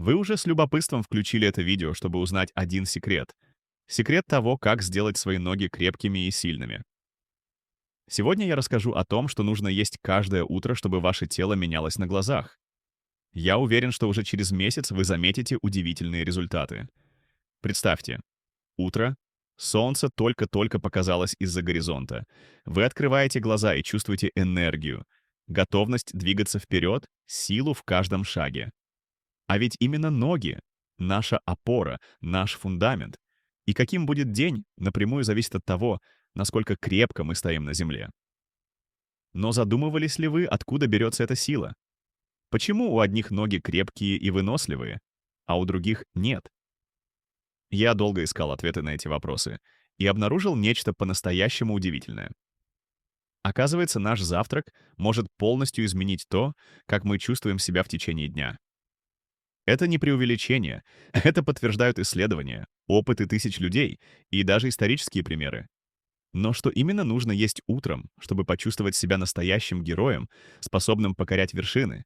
Вы уже с любопытством включили это видео, чтобы узнать один секрет. Секрет того, как сделать свои ноги крепкими и сильными. Сегодня я расскажу о том, что нужно есть каждое утро, чтобы ваше тело менялось на глазах. Я уверен, что уже через месяц вы заметите удивительные результаты. Представьте, утро, солнце только-только показалось из-за горизонта. Вы открываете глаза и чувствуете энергию, готовность двигаться вперед, силу в каждом шаге. А ведь именно ноги — наша опора, наш фундамент. И каким будет день, напрямую зависит от того, насколько крепко мы стоим на земле. Но задумывались ли вы, откуда берется эта сила? Почему у одних ноги крепкие и выносливые, а у других нет? Я долго искал ответы на эти вопросы и обнаружил нечто по-настоящему удивительное. Оказывается, наш завтрак может полностью изменить то, как мы чувствуем себя в течение дня. Это не преувеличение, это подтверждают исследования, опыты тысяч людей и даже исторические примеры. Но что именно нужно есть утром, чтобы почувствовать себя настоящим героем, способным покорять вершины?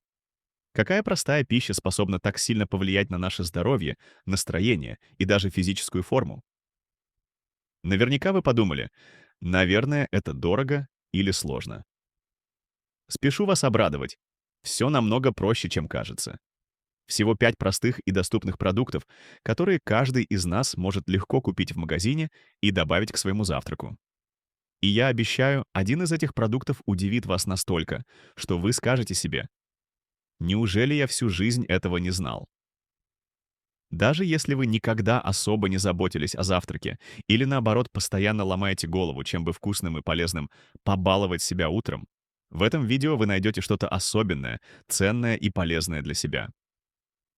Какая простая пища способна так сильно повлиять на наше здоровье, настроение и даже физическую форму? Наверняка вы подумали, наверное, это дорого или сложно. Спешу вас обрадовать. Все намного проще, чем кажется. Всего 5 простых и доступных продуктов, которые каждый из нас может легко купить в магазине и добавить к своему завтраку. И я обещаю, один из этих продуктов удивит вас настолько, что вы скажете себе: «Неужели я всю жизнь этого не знал?» Даже если вы никогда особо не заботились о завтраке или, наоборот, постоянно ломаете голову, чем бы вкусным и полезным побаловать себя утром, в этом видео вы найдете что-то особенное, ценное и полезное для себя.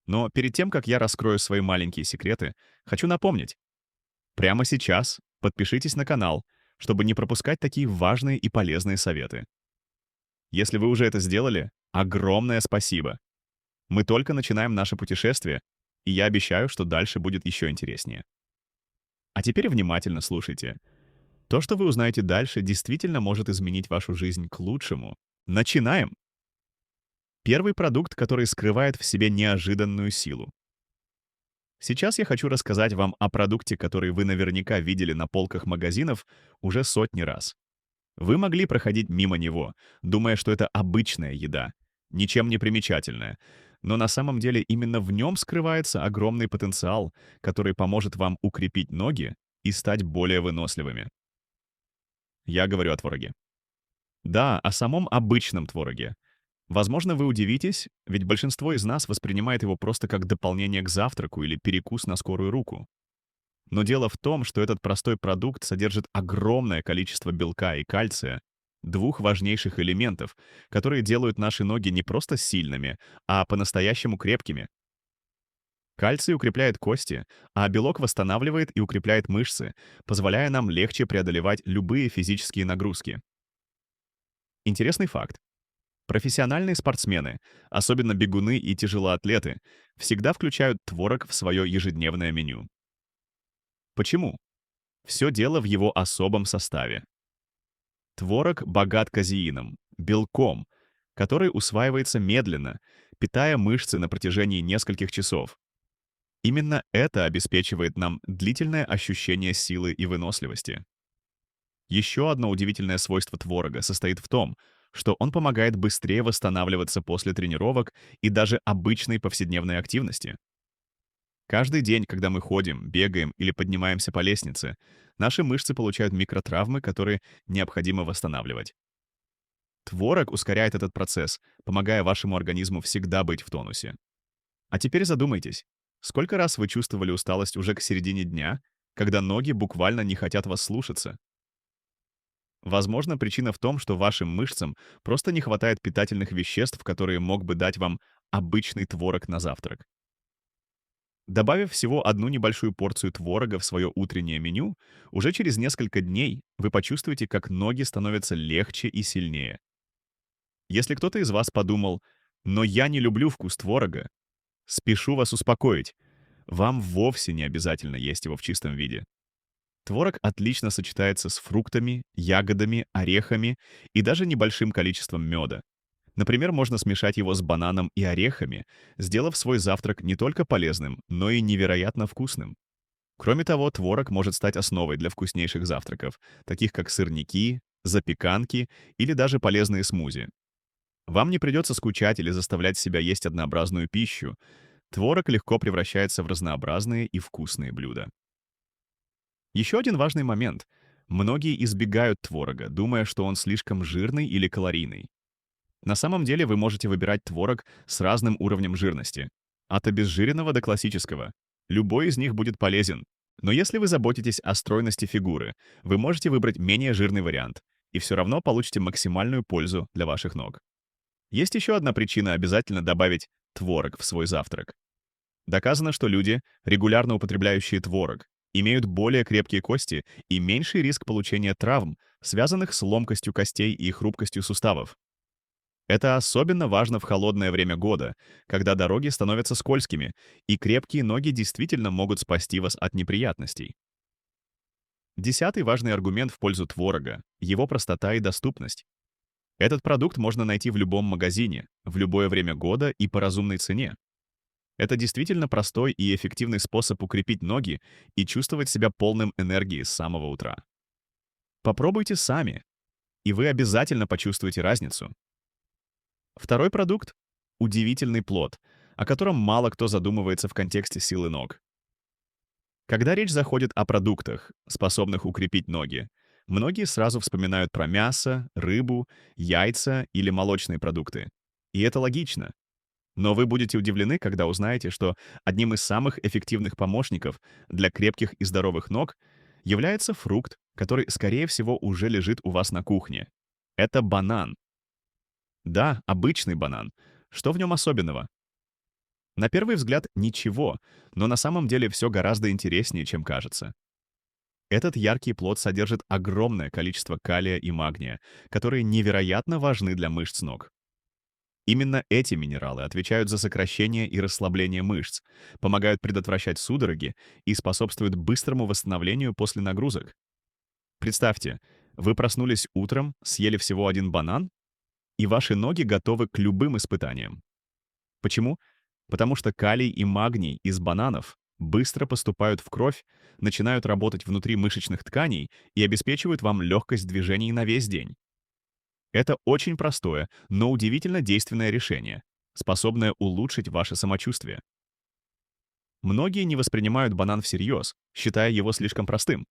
Но перед тем, как я раскрою свои маленькие секреты, хочу напомнить. Прямо сейчас подпишитесь на канал, чтобы не пропускать такие важные и полезные советы. Если вы уже это сделали, огромное спасибо. Мы только начинаем наше путешествие, и я обещаю, что дальше будет еще интереснее. А теперь внимательно слушайте. То, что вы узнаете дальше, действительно может изменить вашу жизнь к лучшему. Начинаем! Первый продукт, который скрывает в себе неожиданную силу. Сейчас я хочу рассказать вам о продукте, который вы наверняка видели на полках магазинов уже сотни раз. Вы могли проходить мимо него, думая, что это обычная еда, ничем не примечательная, но на самом деле именно в нем скрывается огромный потенциал, который поможет вам укрепить ноги и стать более выносливыми. Я говорю о твороге. Да, о самом обычном твороге. Возможно, вы удивитесь, ведь большинство из нас воспринимает его просто как дополнение к завтраку или перекус на скорую руку. Но дело в том, что этот простой продукт содержит огромное количество белка и кальция, двух важнейших элементов, которые делают наши ноги не просто сильными, а по-настоящему крепкими. Кальций укрепляет кости, а белок восстанавливает и укрепляет мышцы, позволяя нам легче преодолевать любые физические нагрузки. Интересный факт. Профессиональные спортсмены, особенно бегуны и тяжелоатлеты, всегда включают творог в свое ежедневное меню. Почему? Все дело в его особом составе. Творог богат казеином, белком, который усваивается медленно, питая мышцы на протяжении нескольких часов. Именно это обеспечивает нам длительное ощущение силы и выносливости. Еще одно удивительное свойство творога состоит в том, что он помогает быстрее восстанавливаться после тренировок и даже обычной повседневной активности. Каждый день, когда мы ходим, бегаем или поднимаемся по лестнице, наши мышцы получают микротравмы, которые необходимо восстанавливать. Творог ускоряет этот процесс, помогая вашему организму всегда быть в тонусе. А теперь задумайтесь, сколько раз вы чувствовали усталость уже к середине дня, когда ноги буквально не хотят вас слушаться? Возможно, причина в том, что вашим мышцам просто не хватает питательных веществ, которые мог бы дать вам обычный творог на завтрак. Добавив всего одну небольшую порцию творога в свое утреннее меню, уже через несколько дней вы почувствуете, как ноги становятся легче и сильнее. Если кто-то из вас подумал: «Но я не люблю вкус творога», спешу вас успокоить. Вам вовсе не обязательно есть его в чистом виде. Творог отлично сочетается с фруктами, ягодами, орехами и даже небольшим количеством меда. Например, можно смешать его с бананом и орехами, сделав свой завтрак не только полезным, но и невероятно вкусным. Кроме того, творог может стать основой для вкуснейших завтраков, таких как сырники, запеканки или даже полезные смузи. Вам не придется скучать или заставлять себя есть однообразную пищу. Творог легко превращается в разнообразные и вкусные блюда. Еще один важный момент. Многие избегают творога, думая, что он слишком жирный или калорийный. На самом деле вы можете выбирать творог с разным уровнем жирности. От обезжиренного до классического. Любой из них будет полезен. Но если вы заботитесь о стройности фигуры, вы можете выбрать менее жирный вариант, и все равно получите максимальную пользу для ваших ног. Есть еще одна причина обязательно добавить творог в свой завтрак. Доказано, что люди, регулярно употребляющие творог, имеют более крепкие кости и меньший риск получения травм, связанных с ломкостью костей и хрупкостью суставов. Это особенно важно в холодное время года, когда дороги становятся скользкими, и крепкие ноги действительно могут спасти вас от неприятностей. Десятый важный аргумент в пользу творога — его простота и доступность. Этот продукт можно найти в любом магазине, в любое время года и по разумной цене. Это действительно простой и эффективный способ укрепить ноги и чувствовать себя полным энергии с самого утра. Попробуйте сами, и вы обязательно почувствуете разницу. Второй продукт — удивительный плод, о котором мало кто задумывается в контексте силы ног. Когда речь заходит о продуктах, способных укрепить ноги, многие сразу вспоминают про мясо, рыбу, яйца или молочные продукты. И это логично. Но вы будете удивлены, когда узнаете, что одним из самых эффективных помощников для крепких и здоровых ног является фрукт, который, скорее всего, уже лежит у вас на кухне. Это банан. Да, обычный банан. Что в нем особенного? На первый взгляд ничего, но на самом деле все гораздо интереснее, чем кажется. Этот яркий плод содержит огромное количество калия и магния, которые невероятно важны для мышц ног. Именно эти минералы отвечают за сокращение и расслабление мышц, помогают предотвращать судороги и способствуют быстрому восстановлению после нагрузок. Представьте, вы проснулись утром, съели всего один банан, и ваши ноги готовы к любым испытаниям. Почему? Потому что калий и магний из бананов быстро поступают в кровь, начинают работать внутри мышечных тканей и обеспечивают вам легкость движений на весь день. Это очень простое, но удивительно действенное решение, способное улучшить ваше самочувствие. Многие не воспринимают банан всерьез, считая его слишком простым.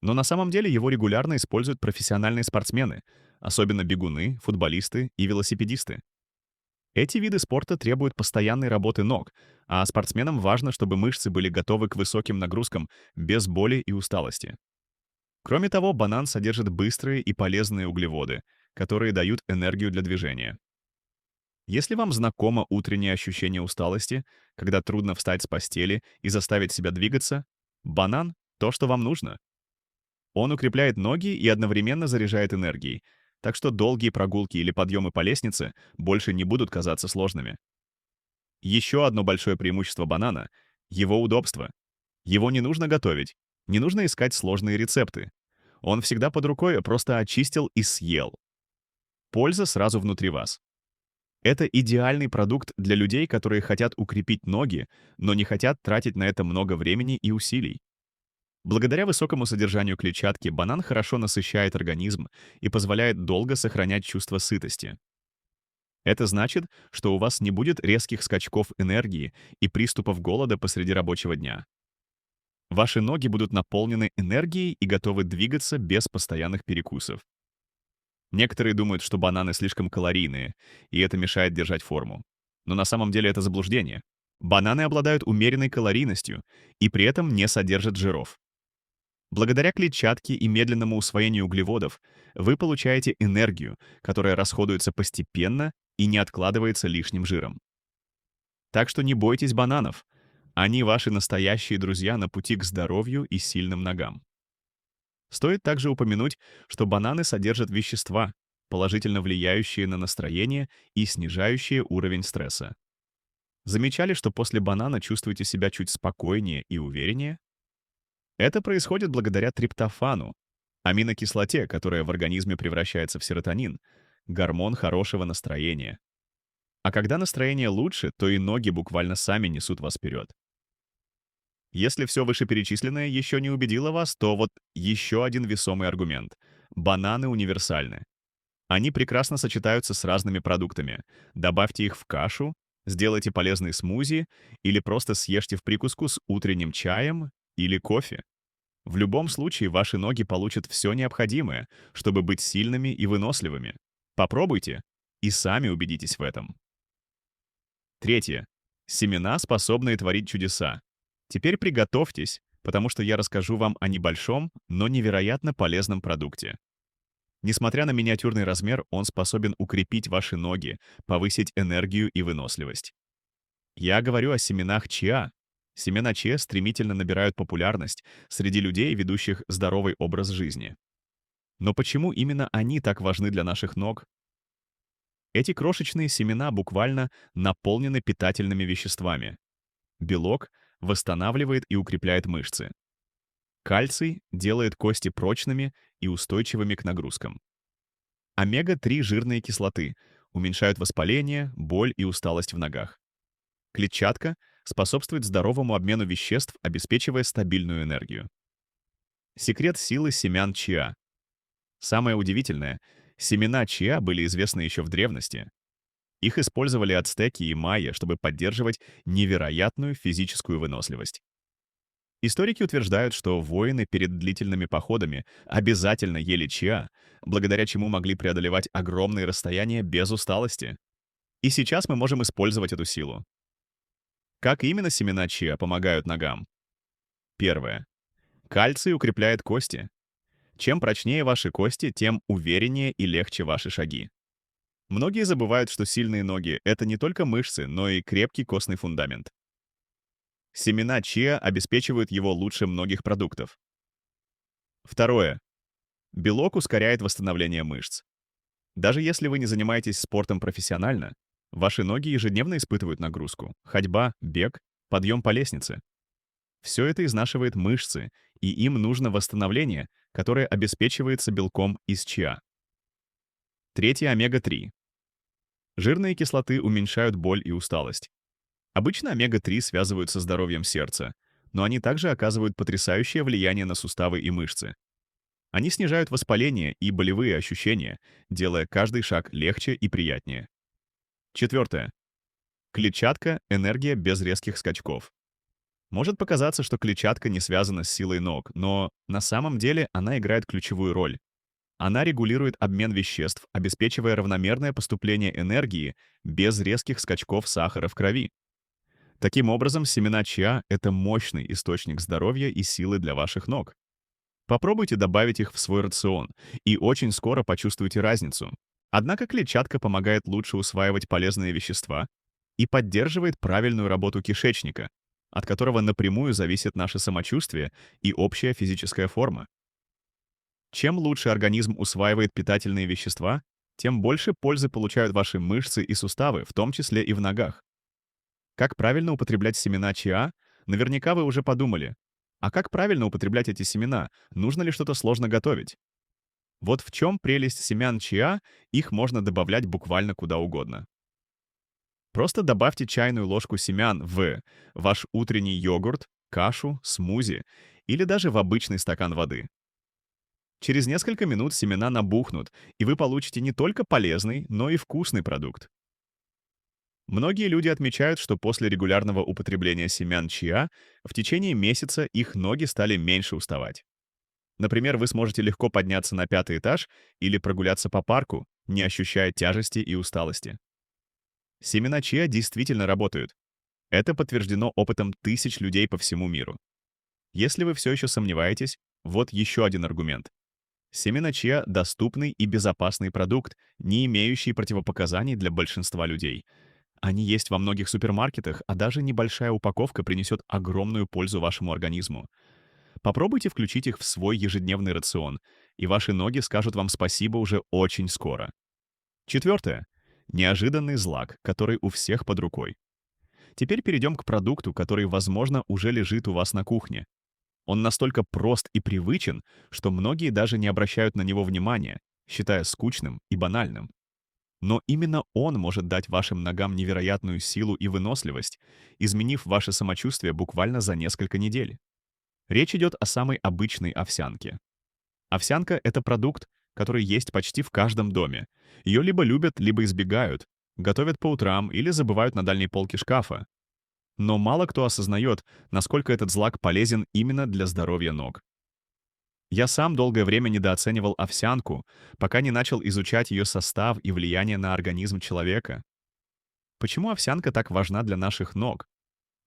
Но на самом деле его регулярно используют профессиональные спортсмены, особенно бегуны, футболисты и велосипедисты. Эти виды спорта требуют постоянной работы ног, а спортсменам важно, чтобы мышцы были готовы к высоким нагрузкам без боли и усталости. Кроме того, банан содержит быстрые и полезные углеводы, которые дают энергию для движения. Если вам знакомо утреннее ощущение усталости, когда трудно встать с постели и заставить себя двигаться, банан — то, что вам нужно. Он укрепляет ноги и одновременно заряжает энергией, так что долгие прогулки или подъемы по лестнице больше не будут казаться сложными. Еще одно большое преимущество банана — его удобство. Его не нужно готовить, не нужно искать сложные рецепты. Он всегда под рукой, просто очистил и съел. Польза сразу внутри вас. Это идеальный продукт для людей, которые хотят укрепить ноги, но не хотят тратить на это много времени и усилий. Благодаря высокому содержанию клетчатки банан хорошо насыщает организм и позволяет долго сохранять чувство сытости. Это значит, что у вас не будет резких скачков энергии и приступов голода посреди рабочего дня. Ваши ноги будут наполнены энергией и готовы двигаться без постоянных перекусов. Некоторые думают, что бананы слишком калорийные, и это мешает держать форму. Но на самом деле это заблуждение. Бананы обладают умеренной калорийностью и при этом не содержат жиров. Благодаря клетчатке и медленному усвоению углеводов вы получаете энергию, которая расходуется постепенно и не откладывается лишним жиром. Так что не бойтесь бананов. Они ваши настоящие друзья на пути к здоровью и сильным ногам. Стоит также упомянуть, что бананы содержат вещества, положительно влияющие на настроение и снижающие уровень стресса. Замечали, что после банана чувствуете себя чуть спокойнее и увереннее? Это происходит благодаря триптофану, аминокислоте, которая в организме превращается в серотонин, гормон хорошего настроения. А когда настроение лучше, то и ноги буквально сами несут вас вперед. Если все вышеперечисленное еще не убедило вас, то вот еще один весомый аргумент. Бананы универсальны. Они прекрасно сочетаются с разными продуктами. Добавьте их в кашу, сделайте полезный смузи или просто съешьте в прикуску с утренним чаем или кофе. В любом случае ваши ноги получат все необходимое, чтобы быть сильными и выносливыми. Попробуйте и сами убедитесь в этом. Третье. Семена, способные творить чудеса. Теперь приготовьтесь, потому что я расскажу вам о небольшом, но невероятно полезном продукте. Несмотря на миниатюрный размер, он способен укрепить ваши ноги, повысить энергию и выносливость. Я говорю о семенах чиа. Семена чиа стремительно набирают популярность среди людей, ведущих здоровый образ жизни. Но почему именно они так важны для наших ног? Эти крошечные семена буквально наполнены питательными веществами. Белок восстанавливает и укрепляет мышцы. Кальций делает кости прочными и устойчивыми к нагрузкам. Омега-3 жирные кислоты уменьшают воспаление, боль и усталость в ногах. Клетчатка способствует здоровому обмену веществ, обеспечивая стабильную энергию. Секрет силы семян чиа. Самое удивительное, семена чиа были известны еще в древности. Их использовали ацтеки и майя, чтобы поддерживать невероятную физическую выносливость. Историки утверждают, что воины перед длительными походами обязательно ели чиа, благодаря чему могли преодолевать огромные расстояния без усталости. И сейчас мы можем использовать эту силу. Как именно семена чиа помогают ногам? Первое. Кальций укрепляет кости. Чем прочнее ваши кости, тем увереннее и легче ваши шаги. Многие забывают, что сильные ноги — это не только мышцы, но и крепкий костный фундамент. Семена чиа обеспечивают его лучше многих продуктов. Второе. Белок ускоряет восстановление мышц. Даже если вы не занимаетесь спортом профессионально, ваши ноги ежедневно испытывают нагрузку. Ходьба, бег, подъем по лестнице. Все это изнашивает мышцы, и им нужно восстановление, которое обеспечивается белком из чиа. Третье — омега-3. Жирные кислоты уменьшают боль и усталость. Обычно омега-3 связывают со здоровьем сердца, но они также оказывают потрясающее влияние на суставы и мышцы. Они снижают воспаление и болевые ощущения, делая каждый шаг легче и приятнее. Четвертое. Клетчатка — энергия без резких скачков. Может показаться, что клетчатка не связана с силой ног, но на самом деле она играет ключевую роль. Она регулирует обмен веществ, обеспечивая равномерное поступление энергии без резких скачков сахара в крови. Таким образом, семена чиа — это мощный источник здоровья и силы для ваших ног. Попробуйте добавить их в свой рацион, и очень скоро почувствуете разницу. Однако клетчатка помогает лучше усваивать полезные вещества и поддерживает правильную работу кишечника, от которого напрямую зависит наше самочувствие и общая физическая форма. Чем лучше организм усваивает питательные вещества, тем больше пользы получают ваши мышцы и суставы, в том числе и в ногах. Как правильно употреблять семена чиа? Наверняка вы уже подумали. А как правильно употреблять эти семена? Нужно ли что-то сложно готовить? Вот в чем прелесть семян чиа, их можно добавлять буквально куда угодно. Просто добавьте чайную ложку семян в ваш утренний йогурт, кашу, смузи или даже в обычный стакан воды. Через несколько минут семена набухнут, и вы получите не только полезный, но и вкусный продукт. Многие люди отмечают, что после регулярного употребления семян чиа в течение месяца их ноги стали меньше уставать. Например, вы сможете легко подняться на 5-й этаж или прогуляться по парку, не ощущая тяжести и усталости. Семена чиа действительно работают. Это подтверждено опытом тысяч людей по всему миру. Если вы все еще сомневаетесь, вот еще один аргумент. Семена чиа — доступный и безопасный продукт, не имеющий противопоказаний для большинства людей. Они есть во многих супермаркетах, а даже небольшая упаковка принесет огромную пользу вашему организму. Попробуйте включить их в свой ежедневный рацион, и ваши ноги скажут вам спасибо уже очень скоро. Четвертое. Неожиданный злак, который у всех под рукой. Теперь перейдем к продукту, который, возможно, уже лежит у вас на кухне. Он настолько прост и привычен, что многие даже не обращают на него внимания, считая скучным и банальным. Но именно он может дать вашим ногам невероятную силу и выносливость, изменив ваше самочувствие буквально за несколько недель. Речь идет о самой обычной овсянке. Овсянка — это продукт, который есть почти в каждом доме. Ее либо любят, либо избегают, готовят по утрам или забывают на дальней полке шкафа. Но мало кто осознает, насколько этот злак полезен именно для здоровья ног. Я сам долгое время недооценивал овсянку, пока не начал изучать ее состав и влияние на организм человека. Почему овсянка так важна для наших ног?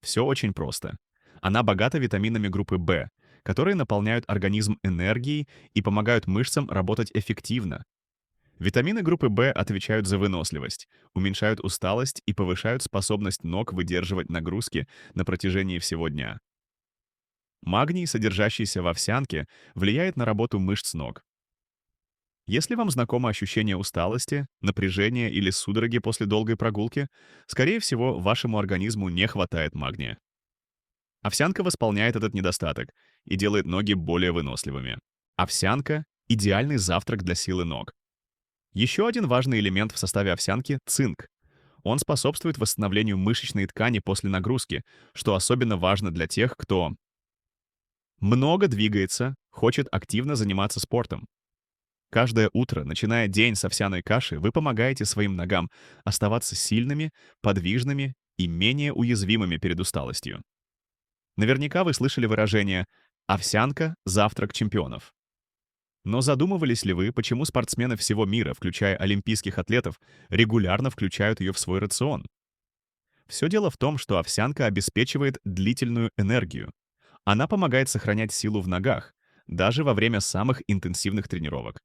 Все очень просто. Она богата витаминами группы В, которые наполняют организм энергией и помогают мышцам работать эффективно. Витамины группы В отвечают за выносливость, уменьшают усталость и повышают способность ног выдерживать нагрузки на протяжении всего дня. Магний, содержащийся в овсянке, влияет на работу мышц ног. Если вам знакомо ощущение усталости, напряжения или судороги после долгой прогулки, скорее всего, вашему организму не хватает магния. Овсянка восполняет этот недостаток и делает ноги более выносливыми. Овсянка — идеальный завтрак для силы ног. Еще один важный элемент в составе овсянки — цинк. Он способствует восстановлению мышечной ткани после нагрузки, что особенно важно для тех, кто много двигается, хочет активно заниматься спортом. Каждое утро, начиная день с овсяной каши, вы помогаете своим ногам оставаться сильными, подвижными и менее уязвимыми перед усталостью. Наверняка вы слышали выражение «овсянка — завтрак чемпионов». Но задумывались ли вы, почему спортсмены всего мира, включая олимпийских атлетов, регулярно включают ее в свой рацион? Все дело в том, что овсянка обеспечивает длительную энергию. Она помогает сохранять силу в ногах, даже во время самых интенсивных тренировок.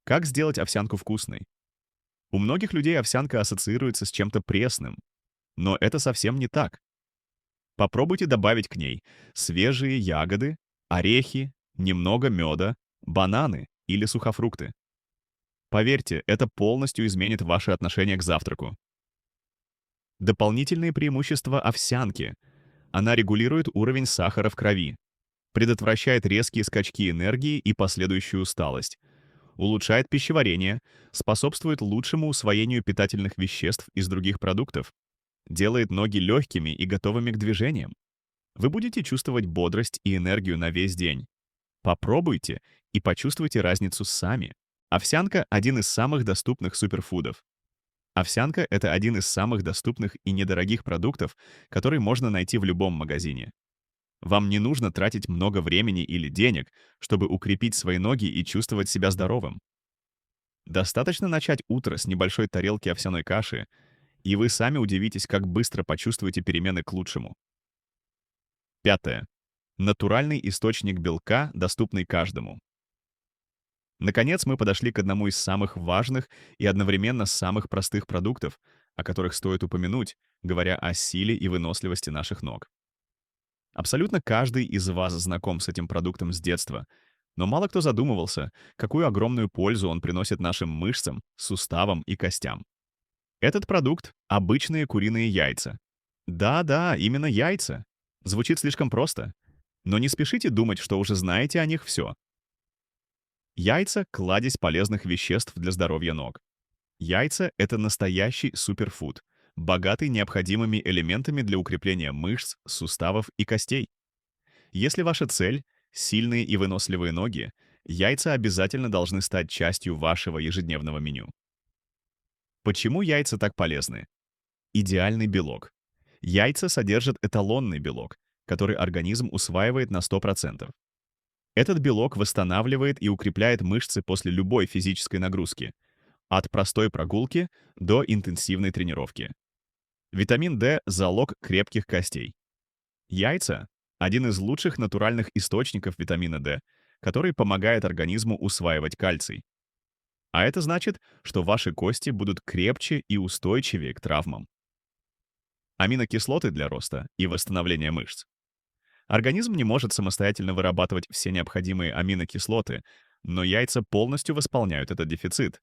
Как сделать овсянку вкусной? У многих людей овсянка ассоциируется с чем-то пресным, но это совсем не так. Попробуйте добавить к ней свежие ягоды, орехи, немного меда, бананы или сухофрукты. Поверьте, это полностью изменит ваше отношение к завтраку. Дополнительные преимущества овсянки. Она регулирует уровень сахара в крови, предотвращает резкие скачки энергии и последующую усталость, улучшает пищеварение, способствует лучшему усвоению питательных веществ из других продуктов, делает ноги легкими и готовыми к движениям. Вы будете чувствовать бодрость и энергию на весь день. Попробуйте и почувствуйте разницу сами. Овсянка — один из самых доступных суперфудов. Овсянка — это один из самых доступных и недорогих продуктов, который можно найти в любом магазине. Вам не нужно тратить много времени или денег, чтобы укрепить свои ноги и чувствовать себя здоровым. Достаточно начать утро с небольшой тарелки овсяной каши, и вы сами удивитесь, как быстро почувствуете перемены к лучшему. Пятое. Натуральный источник белка, доступный каждому. Наконец, мы подошли к одному из самых важных и одновременно самых простых продуктов, о которых стоит упомянуть, говоря о силе и выносливости наших ног. Абсолютно каждый из вас знаком с этим продуктом с детства, но мало кто задумывался, какую огромную пользу он приносит нашим мышцам, суставам и костям. Этот продукт — обычные куриные яйца. Да-да, именно яйца. Звучит слишком просто. Но не спешите думать, что уже знаете о них все. Яйца — кладезь полезных веществ для здоровья ног. Яйца — это настоящий суперфуд, богатый необходимыми элементами для укрепления мышц, суставов и костей. Если ваша цель — сильные и выносливые ноги, яйца обязательно должны стать частью вашего ежедневного меню. Почему яйца так полезны? Идеальный белок. Яйца содержат эталонный белок, который организм усваивает на 100%. Этот белок восстанавливает и укрепляет мышцы после любой физической нагрузки, от простой прогулки до интенсивной тренировки. Витамин D — залог крепких костей. Яйца — один из лучших натуральных источников витамина D, который помогает организму усваивать кальций. А это значит, что ваши кости будут крепче и устойчивее к травмам. Аминокислоты для роста и восстановления мышц. Организм не может самостоятельно вырабатывать все необходимые аминокислоты, но яйца полностью восполняют этот дефицит.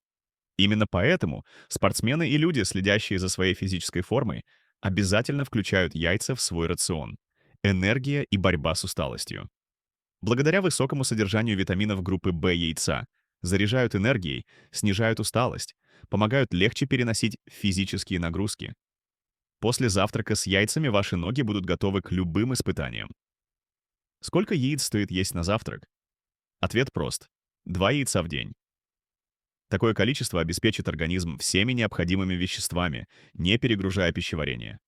Именно поэтому спортсмены и люди, следящие за своей физической формой, обязательно включают яйца в свой рацион. Энергия и борьба с усталостью. Благодаря высокому содержанию витаминов группы В яйца заряжают энергией, снижают усталость, помогают легче переносить физические нагрузки. После завтрака с яйцами ваши ноги будут готовы к любым испытаниям. Сколько яиц стоит есть на завтрак? Ответ прост. 2 яйца в день. Такое количество обеспечит организм всеми необходимыми веществами, не перегружая пищеварение.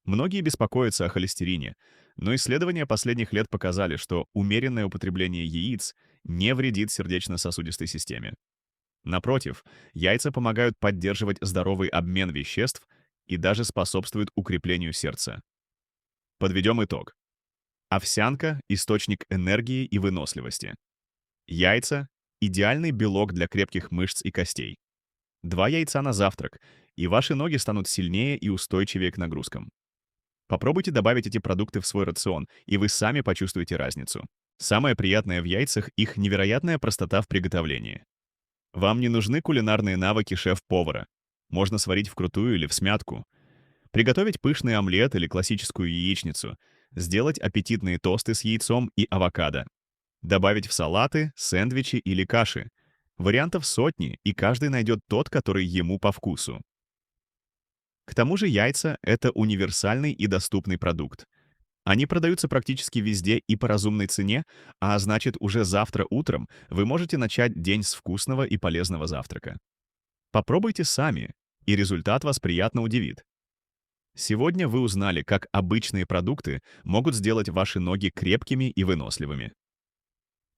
Многие беспокоятся о холестерине, но исследования последних лет показали, что умеренное употребление яиц не вредит сердечно-сосудистой системе. Напротив, яйца помогают поддерживать здоровый обмен веществ и даже способствуют укреплению сердца. Подведем итог. Овсянка– источник энергии и выносливости. Яйца– идеальный белок для крепких мышц и костей. 2 яйца на завтрак, и ваши ноги станут сильнее и устойчивее к нагрузкам. Попробуйте добавить эти продукты в свой рацион, и вы сами почувствуете разницу. Самое приятное в яйцах– их невероятная простота в приготовлении. Вам не нужны кулинарные навыки шеф-повара. Можно сварить вкрутую или всмятку. Приготовить пышный омлет или классическую яичницу. Сделать аппетитные тосты с яйцом и авокадо. Добавить в салаты, сэндвичи или каши. Вариантов сотни, и каждый найдет тот, который ему по вкусу. К тому же яйца— это универсальный и доступный продукт. Они продаются практически везде и по разумной цене, а значит, уже завтра утром вы можете начать день с вкусного и полезного завтрака. Попробуйте сами, и результат вас приятно удивит. Сегодня вы узнали, как обычные продукты могут сделать ваши ноги крепкими и выносливыми.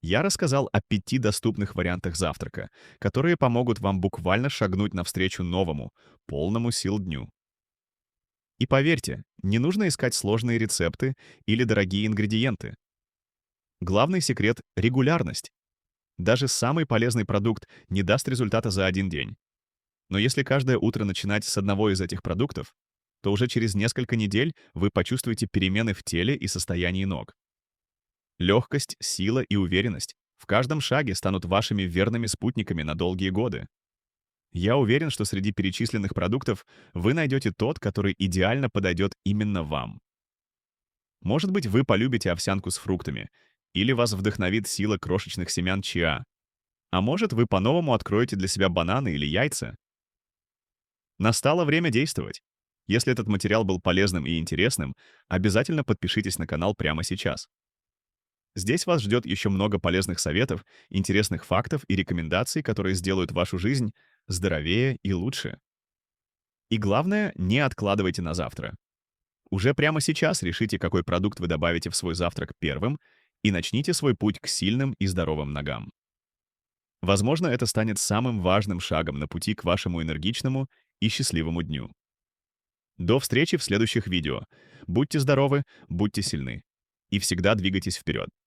Я рассказал о 5 доступных вариантах завтрака, которые помогут вам буквально шагнуть навстречу новому, полному сил дню. И поверьте, не нужно искать сложные рецепты или дорогие ингредиенты. Главный секрет— регулярность. Даже самый полезный продукт не даст результата за один день. Но если каждое утро начинать с одного из этих продуктов, то уже через несколько недель вы почувствуете перемены в теле и состоянии ног. Легкость, сила и уверенность в каждом шаге станут вашими верными спутниками на долгие годы. Я уверен, что среди перечисленных продуктов вы найдете тот, который идеально подойдет именно вам. Может быть, вы полюбите овсянку с фруктами, или вас вдохновит сила крошечных семян чиа. А может, вы по-новому откроете для себя бананы или яйца. Настало время действовать. Если этот материал был полезным и интересным, обязательно подпишитесь на канал прямо сейчас. Здесь вас ждет еще много полезных советов, интересных фактов и рекомендаций, которые сделают вашу жизнь здоровее и лучше. И главное, не откладывайте на завтра. Уже прямо сейчас решите, какой продукт вы добавите в свой завтрак первым, и начните свой путь к сильным и здоровым ногам. Возможно, это станет самым важным шагом на пути к вашему энергичному и счастливому дню. До встречи в следующих видео. Будьте здоровы, будьте сильны. И всегда двигайтесь вперед.